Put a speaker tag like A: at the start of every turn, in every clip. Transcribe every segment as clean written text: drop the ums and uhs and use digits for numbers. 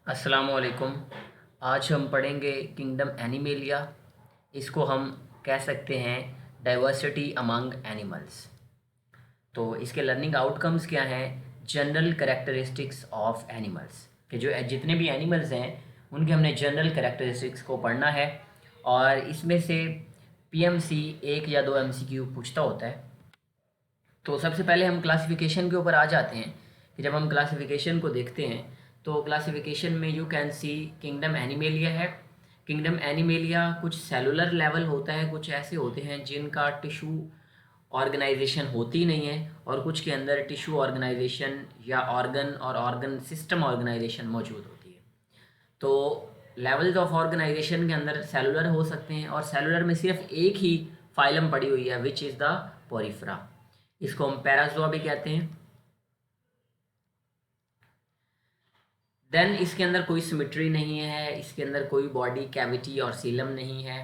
A: अस्सलामुअलैकुम। आज हम पढ़ेंगे किंगडम एनिमेलिया। इसको हम कह सकते हैं डाइवर्सिटी अमंग एनिमल्स। तो इसके लर्निंग आउटकम्स क्या हैं? जनरल कैरेक्टरिस्टिक्स ऑफ एनिमल्स, कि जो जितने भी एनिमल्स हैं उनके हमने जनरल कैरेक्टरिस्टिक्स को पढ़ना है। और इसमें से पीएमसी एक या दो एमसीक्यू पूछता होता है। तो सबसे पहले हम क्लासिफिकेशन के ऊपर आ जाते हैं कि जब हम क्लासिफिकेशन को देखते हैं तो क्लासिफिकेशन में you can C kingdom animalia है। किंगडम एनिमेलिया कुछ सेलुलर लेवल होता है, कुछ ऐसे होते हैं जिनका टिश्यू ऑर्गेनाइजेशन होती नहीं है, और कुछ के अंदर टिश्यू ऑर्गेनाइजेशन या ऑर्गन और ऑर्गन सिस्टम ऑर्गेनाइजेशन मौजूद होती है। तो लेवल्स ऑफ ऑर्गेनाइजेशन के अंदर सेलुलर हो सकते हैं, और सेलुलर में सिर्फ एक ही फाइलम पड़ी हुई है विच इज़ द पोरिफेरा। इसको हम पैराजोआ भी कहते हैं। देन इसके अंदर कोई सिमेट्री नहीं है, इसके अंदर कोई बॉडी कैविटी और सीलम नहीं है।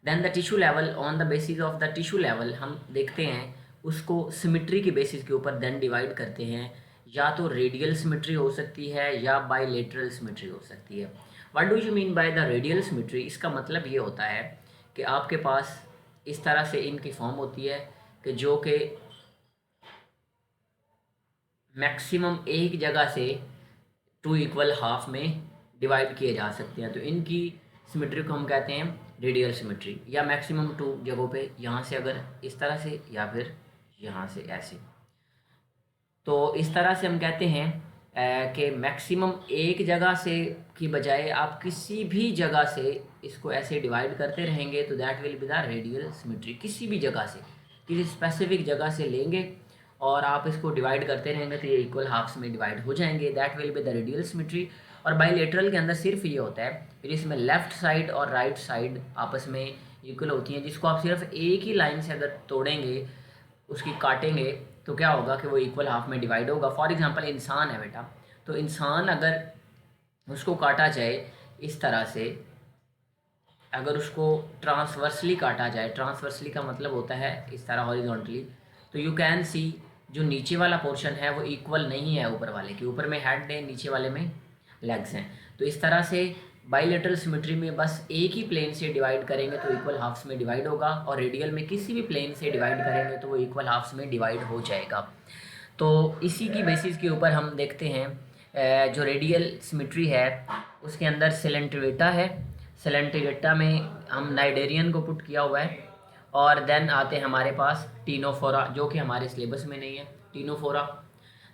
A: Then the tissue level, on the basis of the tissue level हम देखते हैं उसको सिमेट्री के बेसिस के ऊपर देन डिवाइड करते हैं। या तो रेडियल सिमेट्री हो सकती है या बायलेटरल सिमेट्री हो सकती है। What do you mean by the radial symmetry? इसका मतलब ये होता है कि आपके पास इस तरह से इनकी फॉर्म होती है कि जो कि मैक्सिमम एक जगह से टू इक्वल हाफ में डिवाइड किए जा सकते हैं। तो इनकी सिमेट्री को हम कहते हैं रेडियल सिमेट्री, या मैक्सिमम टू जगहों पे, यहाँ से अगर इस तरह से या फिर यहाँ से ऐसे। तो इस तरह से हम कहते हैं कि मैक्सिमम एक जगह से की बजाय आप किसी भी जगह से इसको ऐसे डिवाइड करते रहेंगे तो that will be the radial symmetry. किसी भी जगह से, किसी स्पेसिफिक जगह से लेंगे और आप इसको डिवाइड करते रहेंगे तो ये इक्वल हाफ्स में डिवाइड हो जाएंगे, that will be the radial symmetry. और बाईलेटरल के अंदर सिर्फ ये होता है फिर इसमें लेफ़्ट साइड और राइट साइड आपस में इक्वल होती हैं, जिसको आप सिर्फ एक ही लाइन से अगर तोड़ेंगे, उसकी काटेंगे, तो क्या होगा कि वो इक्वल हाफ में डिवाइड होगा। फॉर एग्जांपल इंसान है बेटा, तो इंसान अगर उसको काटा जाए इस तरह से, अगर उसको ट्रांसवर्सली काटा जाए, ट्रांसवर्सली का मतलब होता है इस तरह हॉरिजॉन्टली, तो यू कैन सी जो नीचे वाला पोर्शन है वो इक्वल नहीं है ऊपर वाले के। ऊपर में हेड है, नीचे वाले में लेग्स हैं। तो इस तरह से बाईलेटरल सिमेट्री में बस एक ही प्लेन से डिवाइड करेंगे तो इक्वल हाफ्स में डिवाइड होगा, और रेडियल में किसी भी प्लेन से डिवाइड करेंगे तो वो इक्वल हाफ्स में डिवाइड हो जाएगा। तो इसी की बेसिस के ऊपर हम देखते हैं जो रेडियल सिमेट्री है उसके अंदर सेलेंट्रिवेटा है। सेलेंट्रिवेटा में हम नाइडेरियन को पुट किया हुआ है। और देन आते हैं हमारे पास टीनोफोरा, जो कि हमारे सिलेबस में नहीं है, टीनोफोरा।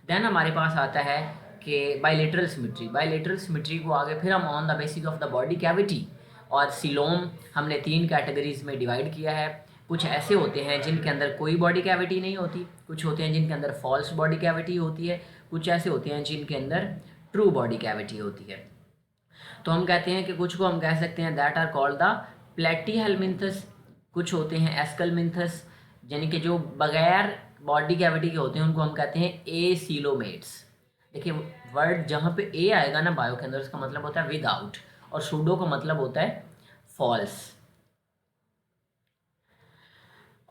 A: देन हमारे पास आता है कि बायलेटरल सिमेट्री। बायलेटरल सिमेट्री को आगे फिर हम on the basis of the body cavity और सिलोम हमने तीन कैटेगरीज में डिवाइड किया है। कुछ ऐसे होते हैं जिनके अंदर कोई बॉडी कैविटी नहीं होती, कुछ होते हैं जिनके अंदर फॉल्स बॉडी कैविटी होती है, कुछ ऐसे होते हैं जिनके अंदर ट्रू बॉडी कैविटी होती है। तो हम कहते हैं कि कुछ को हम कह सकते हैं दैट आर कॉल्ड द प्लेटीहेलमिन्थस, कुछ होते हैं एस्कलमिन्थस, यानी कि जो बगैर बॉडी कैविटी के होते हैं उनको हम कहते हैं ए सीलोमेट्स। देखिए वर्ड जहाँ पे ए आएगा ना बायो के अंदर, उसका मतलब होता है विदाउट, और सूडो का मतलब होता है फॉल्स।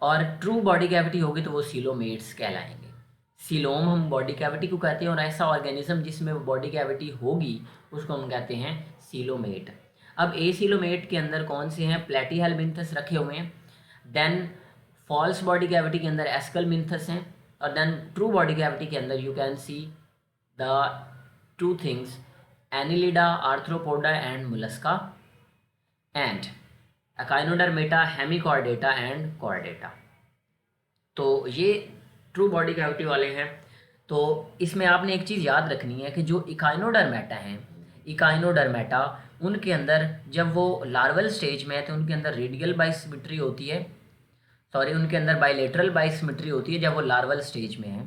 A: और ट्रू बॉडी कैविटी होगी तो वो सीलोमेट्स कहलाएंगे। सीलोम हम बॉडी कैविटी को कहते हैं, और ऐसा ऑर्गेनिज्म जिसमें बॉडी कैविटी होगी उसको हम कहते हैं सीलोमेट। अब ए सीलोमेट के अंदर कौन से हैं? प्लेटीहेलमिन्थस रखे हुए हैं। देन फॉल्स बॉडी कैविटी के अंदर एस्कलमिन्थस हैं। और देन ट्रू बॉडी कैविटी के अंदर you can see the two things, Annelida, Arthropoda and Mollusca, and Echinodermata, Hemichordata and Chordata. तो ये ट्रू बॉडी कैविटी वाले हैं। तो इसमें आपने एक चीज़ याद रखनी है कि जो इकाइनोडर्मेटा हैं, इकाइनोडर्मेटा, उनके अंदर जब वो लार्वल स्टेज में है तो उनके अंदर रेडियल बाइसिमेट्री होती है, सॉरी उनके अंदर बाइलेटरल बाइसिमेट्री होती है जब वो लार्वल स्टेज में है।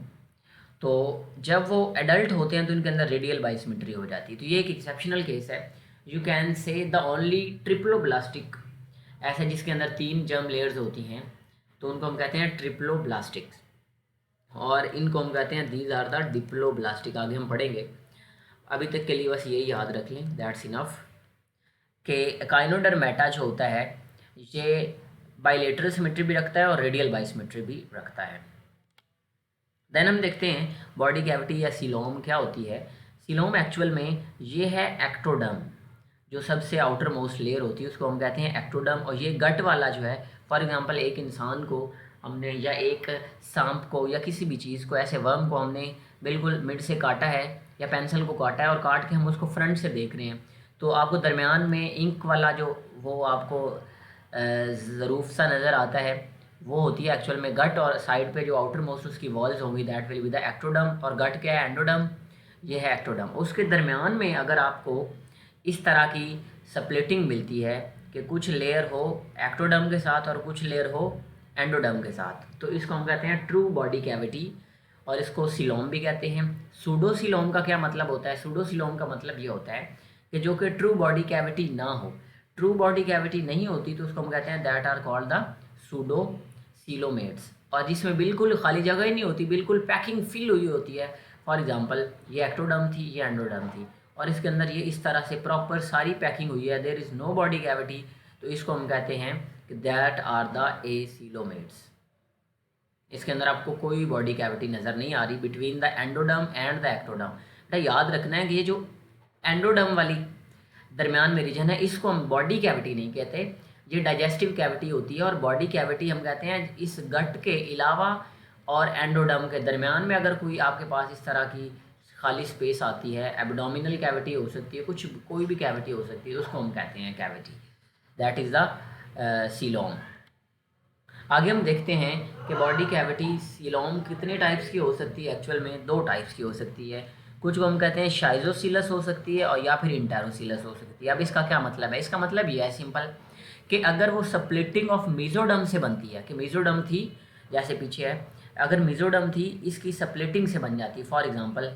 A: तो जब वो एडल्ट होते हैं तो उनके अंदर रेडियल बाइसिमेट्री हो जाती है। तो ये एक एक्सेप्शनल केस है। You can say the only triploblastic, ऐसा जिसके अंदर तीन जर्म लेयर्स होती हैं तो उनको हम कहते हैं ट्रिप्लोब्लास्टिक्स, और इनको हम कहते हैं दीज आर द डिप्लोब्लास्टिक। आगे हम पढ़ेंगे, अभी तक के लिए बस यही याद रख लें, दैट्स इनफ। कि काइनोडर्मेटा जो होता है ये बाइलेटरल सिमेट्री भी रखता है और रेडियल बाइसिमेट्री भी रखता है। देन हम देखते हैं बॉडी कैविटी या सीलोम क्या होती है। सीलोम एक्चुअल में ये है एक्टोडर्म, जो सबसे आउटर मोस्ट लेयर होती है उसको हम कहते हैं एक्टोडर्म। और ये गट वाला जो है, फॉर एग्जांपल एक इंसान को हमने या एक सांप को या किसी भी चीज़ को, ऐसे वर्म को हमने बिल्कुल मिड से काटा है या पेंसिल को काटा है और काट के हम उसको फ्रंट से देख रहे हैं, तो आपको दरमियान में इंक वाला जो वो आपको ज़रूफ सा नज़र आता है, वो होती है एक्चुअल में गट। और साइड पे जो आउटर मोस्ट उसकी वॉल्स होंगी that will be the ectoderm. और गट क्या है? एंडोडर्म। ये है एक्टोडर्म। उसके दरमियान में अगर आपको इस तरह की स्प्लिटिंग मिलती है कि कुछ लेयर हो एक्टोडर्म के साथ और कुछ लेयर हो एंडोडर्म के साथ, तो इसको हम कहते हैं ट्रू बॉडी कैविटी, और इसको सीलोम भी कहते हैं। सूडोसीलोम का क्या मतलब होता है? सूडोसीलोम का मतलब ये होता है कि जो कि ट्रू बॉडी कैविटी ना हो। ट्रू बॉडी कैविटी नहीं होती तो उसको हम कहते हैं दैट आर कॉल्ड द सूडोसीलोमेट्स। और जिसमें बिल्कुल खाली जगह ही नहीं होती, बिल्कुल पैकिंग फिल हुई होती है। फॉर एग्जांपल ये एक्टोडर्म थी, ये एंडोडर्म थी, और इसके अंदर ये इस तरह से प्रॉपर सारी पैकिंग हुई है, there is no body cavity, तो इसको हम कहते हैं कि दैट आर द एसीलोमेट्स। इसके अंदर आपको कोई बॉडी कैविटी नज़र नहीं आ रही between the endoderm and the ectoderm. बेटा याद रखना है कि ये जो एंडोडर्म वाली दरमियान में रीजन है, इसको हम बॉडी कैविटी नहीं कहते, ये डाइजेस्टिव कैविटी होती है। और बॉडी कैविटी हम कहते हैं इस गट के अलावा और एंडोडर्म के दरमियान में अगर कोई आपके पास इस तरह की खाली स्पेस आती है, एब्डोमिनल कैविटी हो सकती है, कुछ कोई भी कैविटी हो सकती है, उसको हम कहते हैं cavity, that is the coelom. आगे हम देखते हैं कि बॉडी कैविटी सीलोम कितने टाइप्स की हो सकती है। एक्चुअल में 2 टाइप्स की हो सकती है। कुछ को हम कहते हैं शाइजोसिलस हो सकती है और या फिर इंटेरोसिलस हो सकती है। अब इसका क्या मतलब है? इसका मतलब ये है सिंपल कि अगर वो स्प्लिटिंग ऑफ मेसोडर्म से बनती है, कि मेसोडर्म थी जैसे पीछे है, अगर मेसोडर्म थी इसकी स्प्लिटिंग से बन जाती है। फॉर एग्जांपल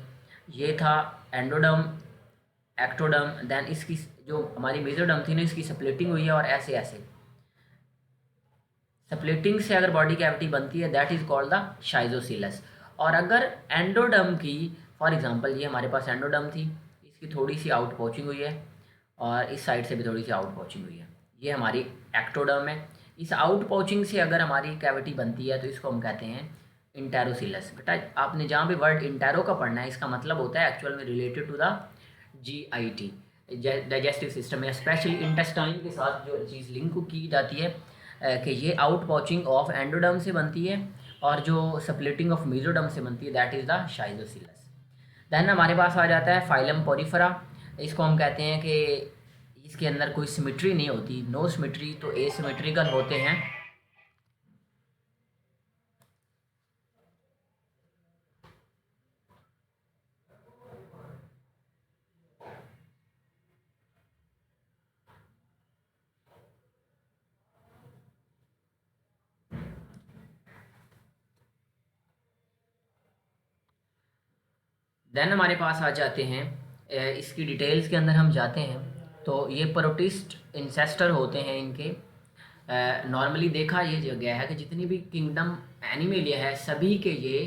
A: ये था एंडोडर्म, एक्टोडर्म, देन इसकी जो हमारी मेसोडर्म थी ना, इसकी स्प्लिटिंग हुई है और ऐसे ऐसे स्प्लिटिंग से अगर बॉडी कैविटी बनती है दैट इज़ कॉल्ड द शाइजोसिलस। और अगर एंडोडर्म की, फॉर एग्जांपल ये हमारे पास एंडोडर्म थी, इसकी थोड़ी सी आउट पोचिंग हुई है और इस साइड से भी थोड़ी सी आउट पोचिंग हुई है, ये हमारी एक्टोडर्म है। इस आउट पोचिंग से अगर हमारी कैविटी बनती है तो इसको हम कहते हैं इंटेरोसिलस। बेटा आपने जहाँ भी वर्ड इंटेरो का पढ़ना है, इसका मतलब होता है एक्चुअल में related to the GIT, digestive system, या स्पेशली इंटेस्टाइन के साथ जो चीज़ लिंक की जाती है कि ये आउट पोचिंग ऑफ एंडोडर्म से बनती है और जो स्प्लिटिंग ऑफ मेसोडर्म से बनती है दैट इज़ द शाइजोसिलस। देन हमारे पास आ जाता है फाइलम पोरिफेरा। इसको हम कहते हैं कि इसके अंदर कोई सिमेट्री नहीं होती, नो सिमेट्री, तो एसिमेट्रिकल होते हैं। देन हमारे पास आ जाते हैं इसकी डिटेल्स के अंदर हम जाते हैं तो ये प्रोटिस्ट इंसेस्टर होते हैं इनके। नॉर्मली देखा ये गया है कि जितनी भी किंगडम एनिमेलिया है सभी के ये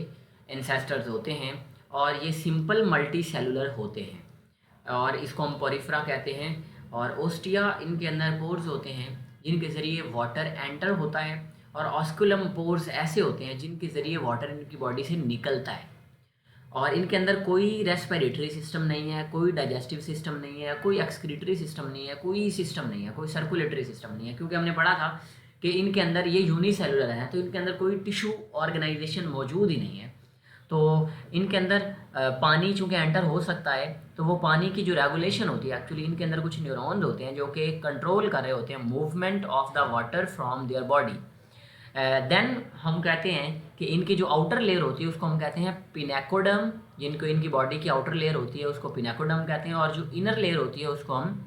A: इंसेस्टर्स होते हैं और ये सिंपल मल्टी सेलुलर होते हैं और इसको हम पोरिफेरा कहते हैं। और ओस्टिया इनके अंदर पोर्स होते हैं जिनके ज़रिए वाटर एंटर होता है और ऑस्कुलम पोर्स ऐसे होते हैं जिनके ज़रिए वाटर इनकी बॉडी से निकलता है। और इनके अंदर कोई रेस्पिरेटरी सिस्टम नहीं है, कोई डाइजेस्टिव सिस्टम नहीं है, कोई एक्सक्रीटरी सिस्टम नहीं है, कोई सिस्टम नहीं है, कोई सर्कुलेटरी सिस्टम नहीं है, क्योंकि हमने पढ़ा था कि इनके अंदर ये यूनिसेलुलर है तो इनके अंदर कोई टिश्यू ऑर्गेनाइजेशन मौजूद ही नहीं है। तो इनके अंदर पानी चूँकि एंटर हो सकता है तो वो पानी की जो रेगुलेशन होती है, एक्चुअली इनके अंदर कुछ न्यूरॉन्स होते हैं जो कि कंट्रोल कर रहे होते हैं movement of the water from their body. Then हम कहते हैं कि इनकी जो आउटर लेयर होती है उसको हम कहते हैं पिनेकोडर्म, जिनको इनकी बॉडी की आउटर लेयर होती है उसको पिनेकोडर्म कहते हैं, और जो इनर लेयर होती है उसको हम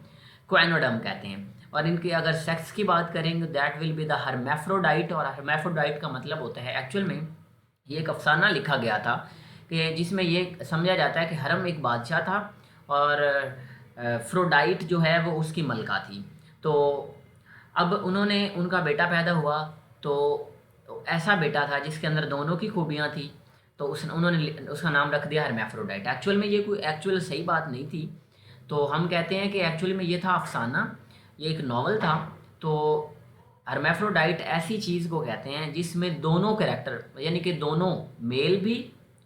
A: क्वेनोडर्म कहते हैं। और इनकी अगर सेक्स की बात करेंगे that will be the hermaphrodite. और हर्मेफ्रोडाइट का मतलब होता है, एक्चुअल में ये एक अफसाना लिखा गया था कि जिसमें ये समझा जाता है कि हरम एक बादशाह था और फ्रोडाइट जो है वो उसकी मलका थी। तो अब उन्होंने उनका बेटा पैदा हुआ तो ऐसा बेटा था जिसके अंदर दोनों की खूबियाँ थी, तो उन्होंने उसका नाम रख दिया हर्मेफ्रोडाइट। एक्चुअल में ये कोई एक्चुअल सही बात नहीं थी, तो हम कहते हैं कि एक्चुअली में ये था अफसाना, ये एक नावल था। तो हर्मेफ्रोडाइट ऐसी चीज़ को कहते हैं जिसमें दोनों कैरेक्टर यानी कि दोनों मेल भी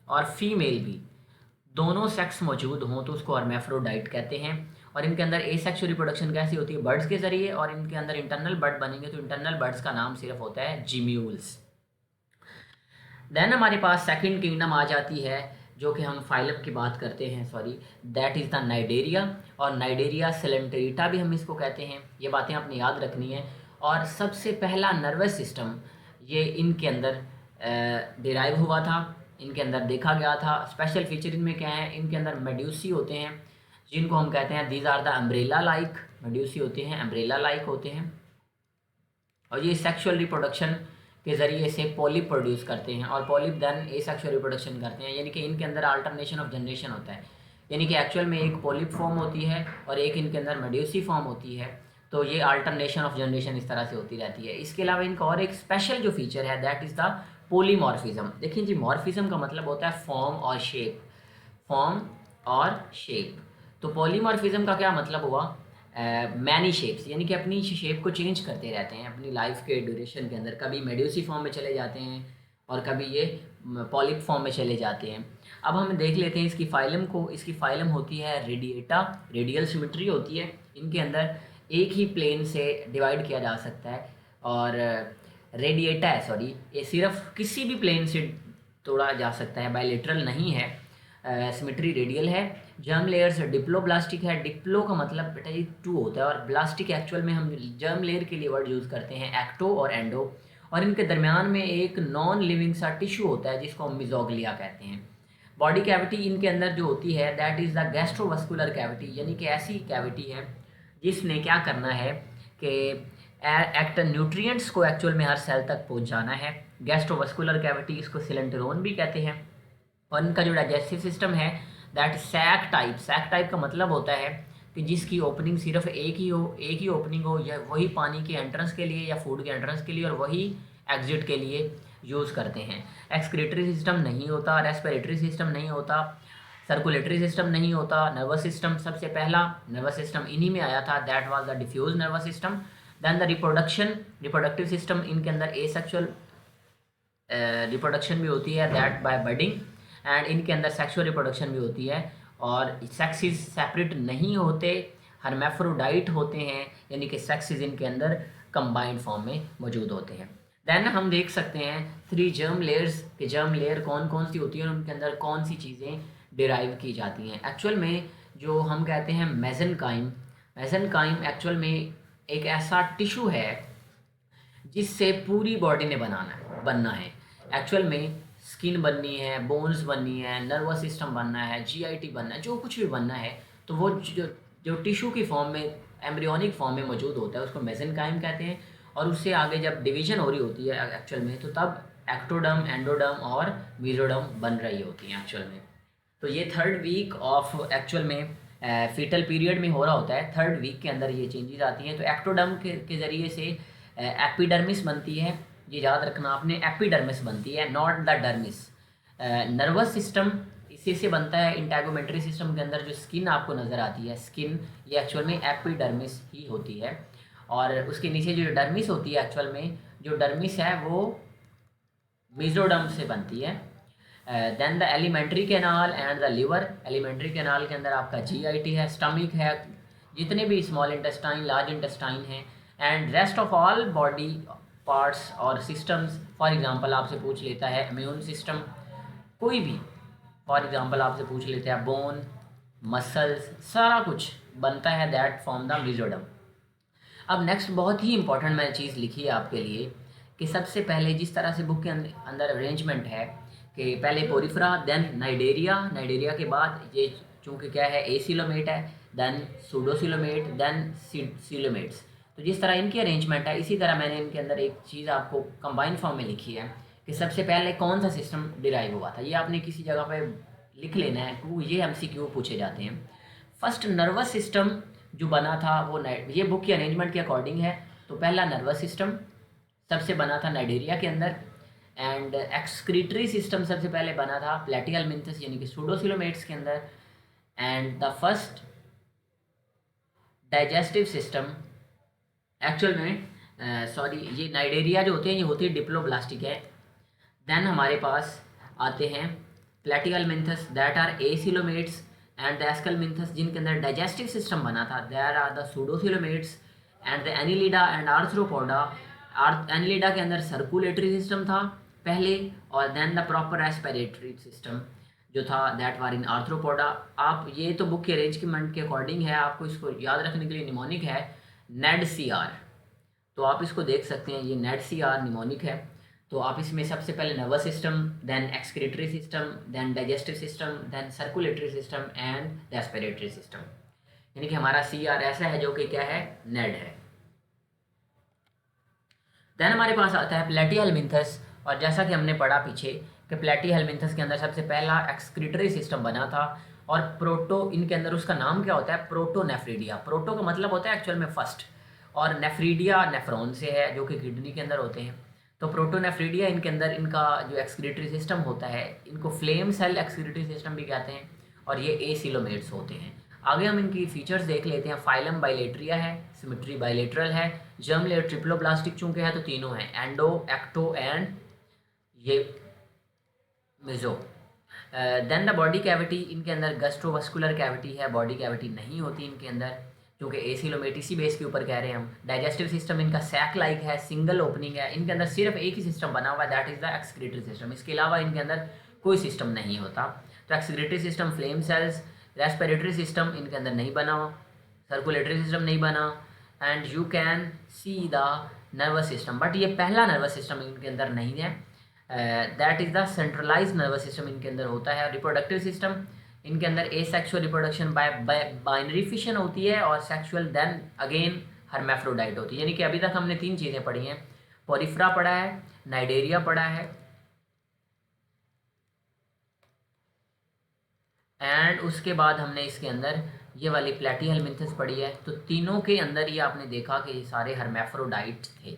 A: और फीमेल भी दोनों सेक्स मौजूद हों तो उसको हर्मेफ्रोडाइट कहते हैं। और इनके अंदर एसेक्सुअल रिप्रोडक्शन कैसी होती है, बर्ड्स के ज़रिए, और इनके अंदर इंटरनल बर्ड बनेंगे तो इंटरनल बर्ड्स का नाम सिर्फ होता है जिम्यूल्स। देन हमारे पास सेकंड किंगडम आ जाती है, जो कि हम फाइलम की बात करते हैं, sorry, that is the Cnidaria, और नाइडेरिया सेलेंटेरिटा भी हम इसको कहते हैं। ये बातें आपने याद रखनी है। और सबसे पहला नर्वस सिस्टम ये इनके अंदर डिराइव हुआ था, इनके अंदर देखा गया था। स्पेशल फीचर इनमें क्या है, इनके अंदर मेड्यूसी होते हैं, जिनको हम कहते हैं these are the umbrella like, medusae होते हैं, अम्ब्रेला लाइक होते हैं। और ये सेक्सुअल रिप्रोडक्शन के ज़रिए से पॉलिप प्रोड्यूस करते हैं, और पॉलिप देन एसेक्सुअल रिप्रोडक्शन करते हैं, यानी कि इनके अंदर अल्टरनेशन ऑफ जनरेशन होता है। यानी कि एक्चुअल में एक पॉलिप फॉर्म होती है और एक इनके अंदर मेड्यूसी फॉर्म होती है। तो ये अल्टरनेशन ऑफ जनरेशन इस तरह से होती रहती है। इसके अलावा इनका और एक स्पेशल जो फीचर है दैट इज़ द पोलीमॉर्फिज्म। देखिए जी, मॉर्फिज्म का मतलब होता है फॉर्म और शेप, फॉर्म और शेप। तो पॉलीमॉर्फिज्म का क्या मतलब हुआ, मैनी शेप्स, यानी कि अपनी शेप को चेंज करते रहते हैं अपनी लाइफ के ड्यूरेशन के अंदर। कभी मेड्यूसी फॉर्म में चले जाते हैं और कभी ये पॉलिप फॉर्म में चले जाते हैं। अब हम देख लेते हैं इसकी फाइलम को। इसकी फाइलम होती है रेडिएटा, रेडियल सिमेट्री होती है। इनके अंदर एक ही प्लेन से डिवाइड किया जा सकता है, और रेडिएटा है, सॉरी, ये सिर्फ किसी भी प्लेन से तोड़ा जा सकता है, बायलेटरल नहीं है। सिमेट्री रेडियल है। जर्म लेयर्स डिप्लोब्लास्टिक है। डिप्लो का मतलब बेटा ये 2 होता है, और ब्लास्टिक एक्चुअल में हम जर्म लेयर के लिए वर्ड यूज़ करते हैं एक्टो और एंडो। और इनके दरमियान में एक नॉन लिविंग सा टिश्यू होता है जिसको हम मिजोग्लिया कहते हैं। बॉडी कैविटी इनके अंदर जो होती है दैट इज़ द गैस्ट्रोवस्कुलर कैविटी, यानी कि ऐसी कैविटी है जिसने क्या करना है कि एक्ट न्यूट्रिएंट्स को एक्चुअल में हर सेल तक पहुंचाना है। गैस्ट्रोवस्कुलर कैविटी, इसको सिलेंटेरोन भी कहते हैं। और इनका जो डाइजेस्टिव सिस्टम है that sac type, sac type का मतलब होता है कि जिसकी ओपनिंग सिर्फ एक ही ओपनिंग हो, या वही पानी के एंट्रेंस के लिए या फूड के एंट्रेंस के लिए, और वही एग्जिट के लिए यूज़ करते हैं। एक्सक्रीटरी सिस्टम नहीं होता, रेस्पिरेटरी सिस्टम नहीं होता, सर्कुलेटरी सिस्टम नहीं होता। नर्वस सिस्टम, सबसे पहला नर्वस सिस्टम इन्हीं में आया था, that was the diffuse nervous system. Then the reproductive system, इनके अंदर एसेक्सुअल रिप्रोडक्शन भी होती है दैट बाय बडिंग, एंड इनके अंदर सेक्सुअल रिप्रोडक्शन भी होती है, और सेक्सेस सेपरेट नहीं होते, हर्मेफ्रोडाइट होते हैं, यानी कि सेक्सेस इनके अंदर कंबाइंड फॉर्म में मौजूद होते हैं। देन हम देख सकते हैं 3 जर्म लेयर्स के जर्म लेयर कौन कौन सी होती हैं और उनके अंदर कौन सी चीज़ें डिराइव की जाती हैं। एक्चुअल में जो हम कहते हैं मेसेनकाइम, मेसेनकाइम एक्चुअल में एक ऐसा टिश्यू है जिससे पूरी बॉडी ने बनना है। एक्चुअल में स्किन बननी है, बोन्स बननी है, नर्वस सिस्टम बनना है, जीआईटी बनना है, जो कुछ भी बनना है, तो वो जो टिश्यू की फॉर्म में, एम्ब्रियोनिक फॉर्म में मौजूद होता है, उसको मेसेनकाइम कहते हैं। और उससे आगे जब डिवीजन हो रही होती है एक्चुअल में, तो तब एक्टोडर्म, एंडोडर्म और मीजोडर्म बन रही होती हैं एक्चुअल में। तो ये 3rd वीक ऑफ एक्चुअल में फीटल पीरियड में हो रहा होता है। 3rd वीक के अंदर ये चेंजेस आती हैं। तो एक्टोडर्म के ज़रिए से एपिडर्मिस बनती है, ये याद रखना आपने, एपिडर्मिस बनती है, not the dermis. Nervous system इसी से बनता है। इंटैगोमेंट्री सिस्टम के अंदर जो स्किन आपको नज़र आती है, स्किन, ये एक्चुअल में एपिडर्मिस ही होती है। और उसके नीचे जो डर्मिस होती है, एक्चुअल में जो डर्मिस है वो मेसोडर्म से बनती है। Then the alimentary canal and the liver. Alimentary canal के अंदर आपका जीआईटी है, स्टमक है, जितने भी स्मॉल इंटेस्टाइन, लार्ज इंटेस्टाइन हैं, and rest of all body parts और सिस्टम्स। फॉर एग्जांपल आपसे पूछ लेता है इम्यून सिस्टम, कोई भी, फॉर एग्जांपल आपसे पूछ लेते हैं बोन, मसल्स, सारा कुछ बनता है दैट फॉर्म द मेसोडर्म। अब नेक्स्ट बहुत ही इंपॉर्टेंट मैंने चीज़ लिखी है आपके लिए कि सबसे पहले जिस तरह से बुक के अंदर अरेंजमेंट है कि पहले पोरिफेरा, देन नाइडेरिया, नाइडेरिया के बाद ये चूँकि क्या है एसिलोमेट है, देन सूडोसिलोमेट, देन सिलोमेट्स। तो जिस तरह इनकी अरेंजमेंट है इसी तरह मैंने इनके अंदर एक चीज़ आपको कंबाइंड फॉर्म में लिखी है कि सबसे पहले कौन सा सिस्टम डिराइव हुआ था। ये आपने किसी जगह पे लिख लेना है, क्यों ये एमसीक्यू पूछे जाते हैं। फर्स्ट नर्वस सिस्टम जो बना था वो ये बुक की अरेंजमेंट के अकॉर्डिंग है। तो पहला नर्वस सिस्टम सबसे बना था नाइडेरिया के अंदर, एंड एक्सक्रीटरी सिस्टम सबसे पहले बना था प्लेटियल मिंथस यानी कि सूडोसिलोमेट्स के अंदर, and the first digestive system actual में सॉरी ये नाइडेरिया जो होते हैं ये होती है डिप्लोब्लास्टिक है। देन हमारे पास आते हैं Platyhelminthes that are acoelomates and the Aschelminthes जिनके अंदर डाइजेस्टिव सिस्टम बना था, there are the pseudocoelomates and the Annelida and Arthropoda. Annelida के अंदर सर्कुलेटरी सिस्टम था पहले, और then the proper respiratory system जो था दैट वार इन आर्थ्रोपोडा। आप ये तो बुक के अरेंजमेंट के अकॉर्डिंग है, आपको इसको याद रखने के लिए निमोनिक है नेड सी आर, तो आप इसको देख सकते हैं, ये नेड सी आर निमोनिक है। तो आप इसमें सबसे पहले nervous system, then excretory system, then digestive system, then circulatory system and respiratory system, यानी कि हमारा सी आर ऐसा है जो कि क्या है, नेड है। देन हमारे पास आता है प्लेटिहेल्मिन्थस, और जैसा कि हमने पढ़ा पीछे कि प्लेटिहेल्मिन्थस के अंदर सबसे पहला एक्सक्रीटरी सिस्टम बना था, और प्रोटो, इनके अंदर उसका नाम क्या होता है, प्रोटोनेफ्रीडिया। प्रोटो का मतलब होता है एक्चुअल में फर्स्ट, और नेफ्रीडिया नेफ्रॉन से है जो कि किडनी के अंदर होते हैं। तो प्रोटोनेफ्रीडिया इनके अंदर इनका जो एक्सक्रीटरी सिस्टम होता है, इनको फ्लेम सेल एक्सक्रीटरी सिस्टम भी कहते हैं, और ये एसिलोमेट्स होते हैं। आगे हम इनकी फीचर्स देख लेते हैं। फाइलम बाइलेट्रिया है, सिमेट्री बाइलेटरल है, जर्म लेयर ट्रिप्लोब्लास्टिक चूंकि है तो तीनों हैं, एंडो, एक्टो एंड ये meso. Then the body cavity, इनके अंदर गैस्ट्रोवास्कुलर कैविटी है, बॉडी कैविटी नहीं होती इनके अंदर, क्योंकि एसिलोमेट इसी बेस के ऊपर कह रहे हैं हम। डाइजेस्टिव सिस्टम इनका सैक लाइक है, सिंगल ओपनिंग है, इनके अंदर सिर्फ एक ही सिस्टम बना हुआ है, that is the excretory system, इसके अलावा इनके अंदर कोई सिस्टम नहीं होता। तो excretory system, flame cells, respiratory system इनके अंदर नहीं बना, सर्कुलेटरी सिस्टम नहीं बना, and you can see the nervous system, but ये पहला नर्वस सिस्टम इनके अंदर नहीं है, that is the centralize nervous system इनके अंदर होता है। रिप्रोडक्टिव सिस्टम, इनके अंदर asexual reproduction by binary fission होती है, और सेक्सुअल देन अगेन हर्मेफ्रोडाइट होती है। यानी कि अभी तक हमने तीन चीज़ें पढ़ी हैं, पोरिफ्रा पढ़ा है, नाइडेरिया पढ़ा है, एंड उसके बाद हमने इसके अंदर ये वाली प्लेटिहेल्मिन्थस पढ़ी है। तो तीनों के अंदर ये आपने देखा कि ये सारे हर्मेफ्रोडाइट थे।